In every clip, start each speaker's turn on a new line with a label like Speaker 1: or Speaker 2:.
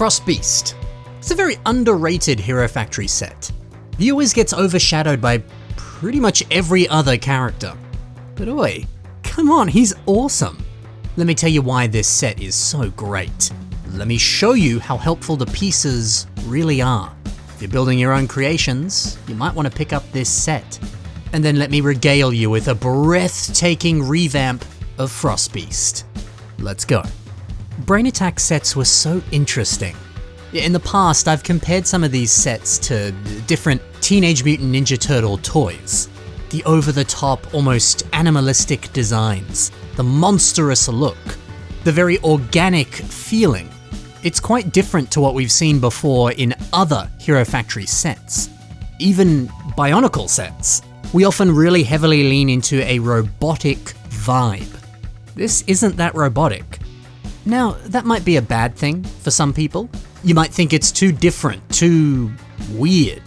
Speaker 1: Frost Beast. It's a very underrated Hero Factory set. He always gets overshadowed by pretty much every other character. But oi, come on, he's awesome. Let me tell you why this set is so great. Let me show you how helpful the pieces really are. If you're building your own creations, you might want to pick up this set. And then let me regale you with a breathtaking revamp of Frost Beast. Let's go. Brain Attack sets were so interesting. In the past, I've compared some of these sets to different Teenage Mutant Ninja Turtle toys. The over-the-top, almost animalistic designs, the monstrous look, the very organic feeling. It's quite different to what we've seen before in other Hero Factory sets. Even Bionicle sets. We often really heavily lean into a robotic vibe. This isn't that robotic. Now, that might be a bad thing for some people. You might think it's too different, too weird.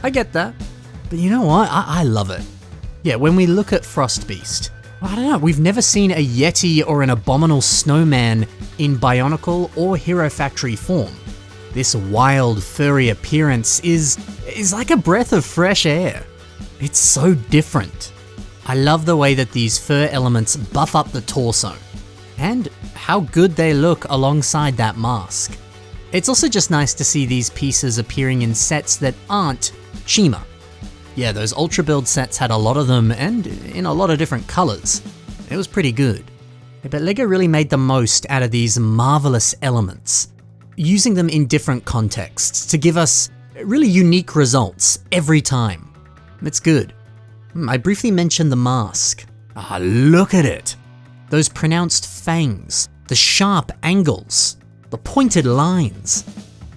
Speaker 1: I get that. But you know what? I love it. Yeah, when we look at Frost Beast, I don't know, we've never seen a Yeti or an abominable snowman in Bionicle or Hero Factory form. This wild, furry appearance is like a breath of fresh air. It's so different. I love the way that these fur elements buff up the torso, and how good they look alongside that mask. It's also just nice to see these pieces appearing in sets that aren't Chima. Yeah, those Ultra Build sets had a lot of them and in a lot of different colors. It was pretty good. But LEGO really made the most out of these marvelous elements, using them in different contexts to give us really unique results every time. It's good. I briefly mentioned the mask. Look at it. Those pronounced fangs, the sharp angles, the pointed lines.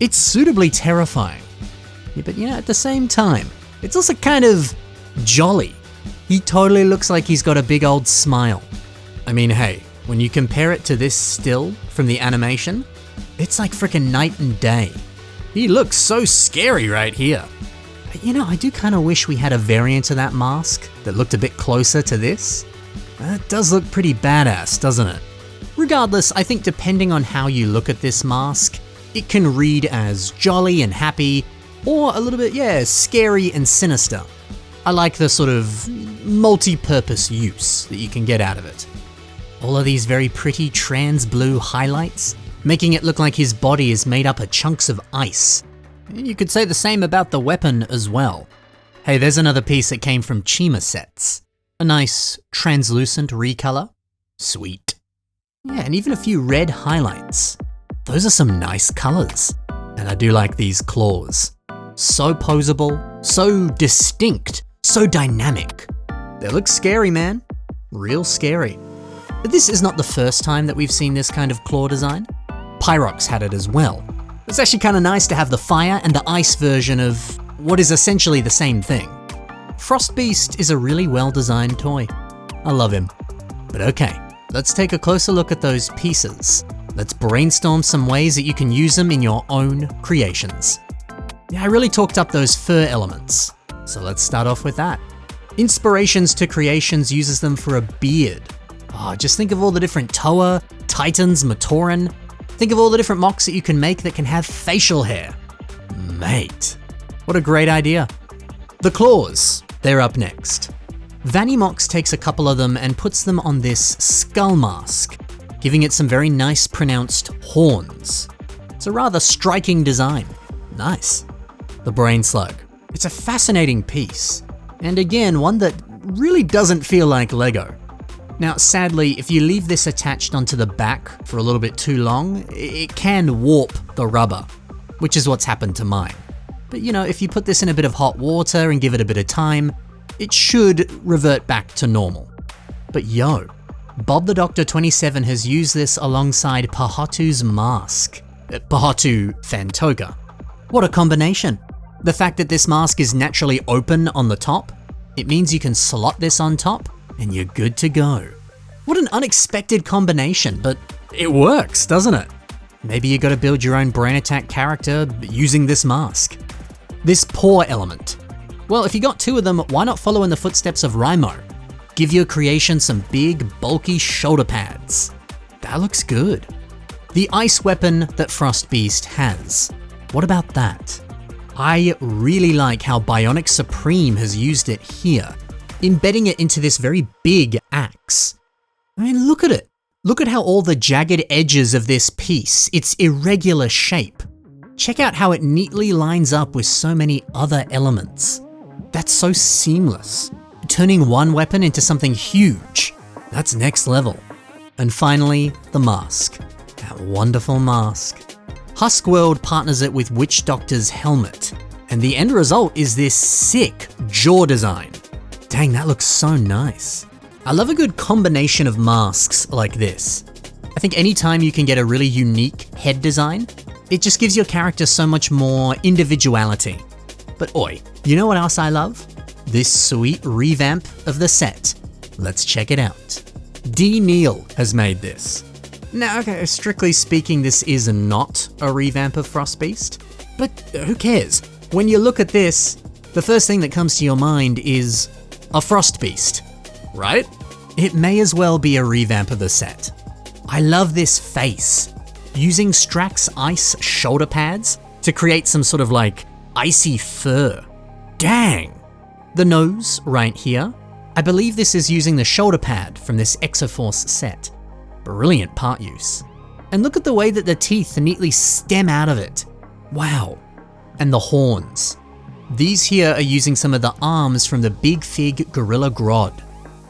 Speaker 1: It's suitably terrifying. Yeah, but at the same time, it's also kind of jolly. He totally looks like he's got a big old smile. I mean, hey, when you compare it to this still from the animation, it's like frickin' night and day. He looks so scary right here. But I do kind of wish we had a variant of that mask that looked a bit closer to this. That does look pretty badass, doesn't it? Regardless, I think depending on how you look at this mask, it can read as jolly and happy, or a little bit, scary and sinister. I like the sort of multi-purpose use that you can get out of it. All of these very pretty trans blue highlights, making it look like his body is made up of chunks of ice. You could say the same about the weapon as well. Hey, there's another piece that came from Chima sets. A nice translucent recolor. Sweet. Yeah, and even a few red highlights. Those are some nice colors. And I do like these claws. So poseable, so distinct, so dynamic. They look scary, man. Real scary. But this is not the first time that we've seen this kind of claw design. Pyrox had it as well. It's actually kind of nice to have the fire and the ice version of what is essentially the same thing. Frost Beast is a really well-designed toy. I love him. But okay, let's take a closer look at those pieces. Let's brainstorm some ways that you can use them in your own creations. Yeah, I really talked up those fur elements, so let's start off with that. Inspirations to Creations uses them for a beard. Just think of all the different Toa, Titans, Matoran. Think of all the different MOCs that you can make that can have facial hair. Mate, what a great idea. The claws, they're up next. VaniMox takes a couple of them and puts them on this skull mask, giving it some very nice pronounced horns. It's a rather striking design. Nice. The Brain Slug. It's a fascinating piece, and again, one that really doesn't feel like LEGO. Now, sadly, if you leave this attached onto the back for a little bit too long, it can warp the rubber, which is what's happened to mine. But if you put this in a bit of hot water and give it a bit of time, it should revert back to normal. But yo, Bob the Doctor 27 has used this alongside Pahatu's mask. Pahatu Fantoga. What a combination. The fact that this mask is naturally open on the top, it means you can slot this on top and you're good to go. What an unexpected combination, but it works, doesn't it? Maybe you gotta build your own Brain Attack character using this mask. This paw element. Well, if you got two of them, why not follow in the footsteps of Raimo? Give your creation some big, bulky shoulder pads. That looks good. The ice weapon that Frostbeast has. What about that? I really like how Bionic Supreme has used it here, embedding it into this very big axe. I mean, look at it. Look at how all the jagged edges of this piece, its irregular shape. Check out how it neatly lines up with so many other elements. That's so seamless. Turning one weapon into something huge. That's next level. And finally, the mask. That wonderful mask. Huskworld partners it with Witch Doctor's helmet, and the end result is this sick jaw design. Dang, that looks so nice. I love a good combination of masks like this. I think anytime you can get a really unique head design, it just gives your character so much more individuality. But oi, you know what else I love? This sweet revamp of the set. Let's check it out. D. Neal has made this. Now, okay, strictly speaking, this is not a revamp of Frostbeast, but who cares? When you look at this, the first thing that comes to your mind is a Frostbeast, right? It may as well be a revamp of the set. I love this face, using Strax's ice shoulder pads to create some sort of like icy fur. Dang! The nose right here, I believe this is using the shoulder pad from this Exoforce set. Brilliant part use. And look at the way that the teeth neatly stem out of it. Wow. And the horns. These here are using some of the arms from the Big Fig Gorilla Grodd.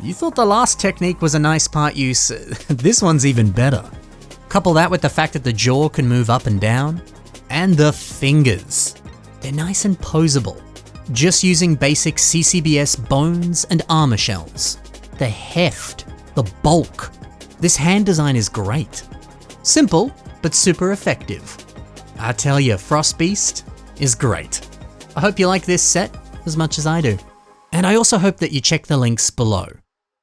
Speaker 1: You thought the last technique was a nice part use, this one's even better. Couple that with the fact that the jaw can move up and down, and the fingers. They're nice and posable, just using basic CCBS bones and armor shells. The heft, the bulk. This hand design is great. Simple, but super effective. I tell you, Frostbeast is great. I hope you like this set as much as I do. And I also hope that you check the links below.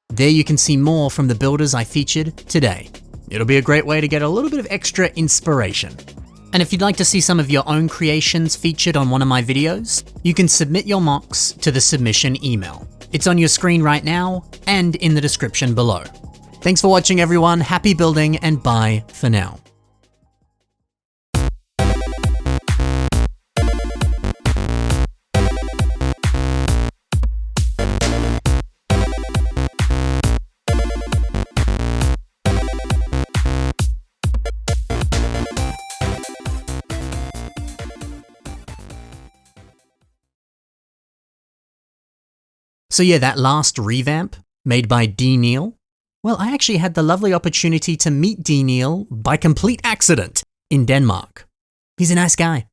Speaker 1: There you can see more from the builders I featured today. It'll be a great way to get a little bit of extra inspiration. And if you'd like to see some of your own creations featured on one of my videos, you can submit your MOCs to the submission email. It's on your screen right now and in the description below. Thanks for watching everyone, happy building, and bye for now. So yeah, that last revamp made by D. Neal, well, I actually had the lovely opportunity to meet D. Neal by complete accident in Denmark. He's a nice guy.